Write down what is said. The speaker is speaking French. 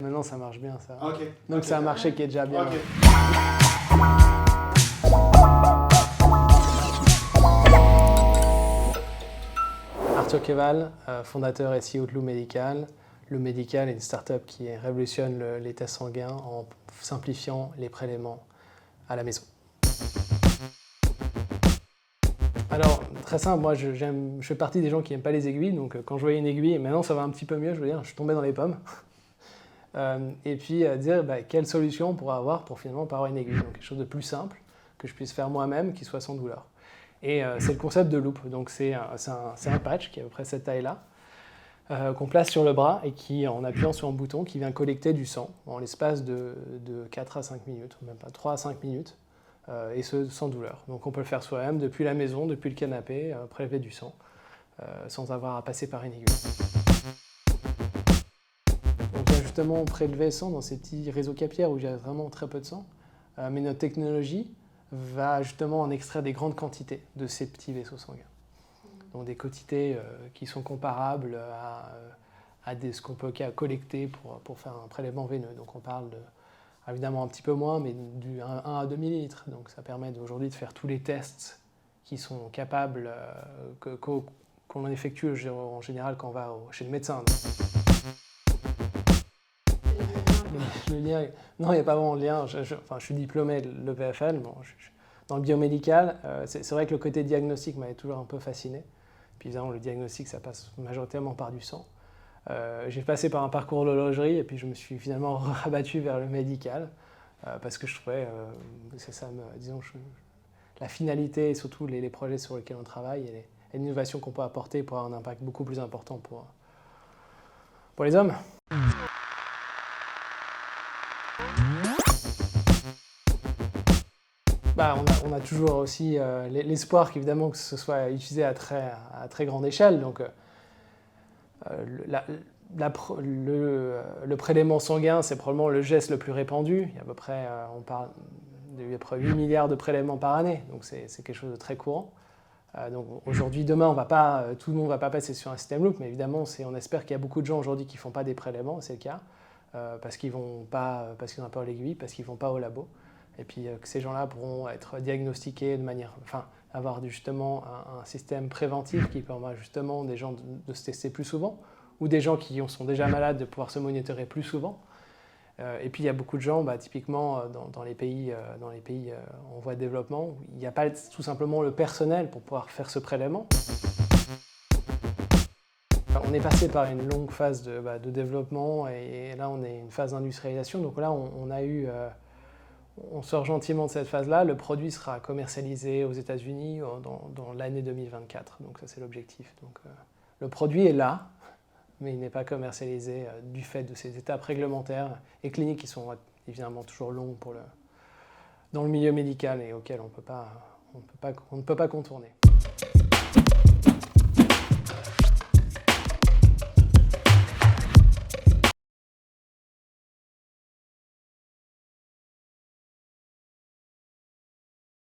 Maintenant, ça marche bien, ça. Ok. Donc, c'est un marché qui est déjà bien. Ok. Arthur Keval, fondateur SEO de Lou Medical. Lou Medical est une start-up qui révolutionne les tests sanguins en simplifiant les prélèvements à la maison. Alors, très simple, moi je fais partie des gens qui n'aiment pas les aiguilles, donc quand je voyais une aiguille, et maintenant ça va un petit peu mieux, je veux dire, je suis tombé dans les pommes. Et puis dire quelle solution on pourrait avoir pour finalement pas avoir une aiguille, donc quelque chose de plus simple, que je puisse faire moi-même, qui soit sans douleur. Et c'est le concept de Loop, donc c'est un patch qui est à peu près cette taille-là, qu'on place sur le bras et qui, en appuyant sur un bouton, qui vient collecter du sang en l'espace de 4 à 5 minutes, ou même pas 3 à 5 minutes, et ce sans douleur. Donc on peut le faire soi-même, depuis la maison, depuis le canapé, prélever du sang, sans avoir à passer par une aiguille. Donc il y a justement prélever le sang dans ces petits réseaux capillaires où il y a vraiment très peu de sang, mais notre technologie va justement en extraire des grandes quantités de ces petits vaisseaux sanguins. Donc des quantités qui sont comparables à ce qu'on peut collecter pour faire un prélèvement veineux. Donc on parle évidemment un petit peu moins, mais du 1 à 2 millilitres. Donc ça permet aujourd'hui de faire tous les tests qui sont capables, qu'on effectue en général quand on va chez le médecin. Le lien, non, il n'y a pas vraiment de lien. Je suis diplômé de l'EPFL. Bon, dans le biomédical, c'est vrai que le côté diagnostic m'avait toujours un peu fasciné. Puis évidemment, le diagnostic, ça passe majoritairement par du sang. J'ai passé par un parcours d'horlogerie et puis je me suis finalement rabattu vers le médical parce que je trouvais, disons, la finalité et surtout les projets sur lesquels on travaille et l'innovation qu'on peut apporter pour avoir un impact beaucoup plus important pour les hommes. On a toujours aussi l'espoir qu'évidemment que ce soit utilisé à très grande échelle. Donc, le prélèvement sanguin, c'est probablement le geste le plus répandu. Il y a à peu près, on parle de 8 milliards de prélèvements par année, donc c'est quelque chose de très courant. Donc aujourd'hui, demain, tout le monde ne va pas passer sur un système Loop, mais évidemment, on espère qu'il y a beaucoup de gens aujourd'hui qui ne font pas des prélèvements, c'est le cas, parce qu'ils n'ont pas l'aiguille, parce qu'ils ne vont pas au labo. Et puis que ces gens-là pourront être diagnostiqués avoir justement un système préventif qui permet justement des gens de se tester plus souvent, ou des gens qui sont déjà malades de pouvoir se monitorer plus souvent. Et puis il y a beaucoup de gens, typiquement dans les pays en voie de développement, où il n'y a pas tout simplement le personnel pour pouvoir faire ce prélèvement. On est passé par une longue phase de développement et là on est une phase d'industrialisation. Donc là on sort gentiment de cette phase-là. Le produit sera commercialisé aux États-Unis dans l'année 2024. Donc ça, c'est l'objectif. Donc le produit est là, mais il n'est pas commercialisé du fait de ces étapes réglementaires et cliniques qui sont évidemment toujours longues dans le milieu médical et auxquelles on ne peut pas contourner.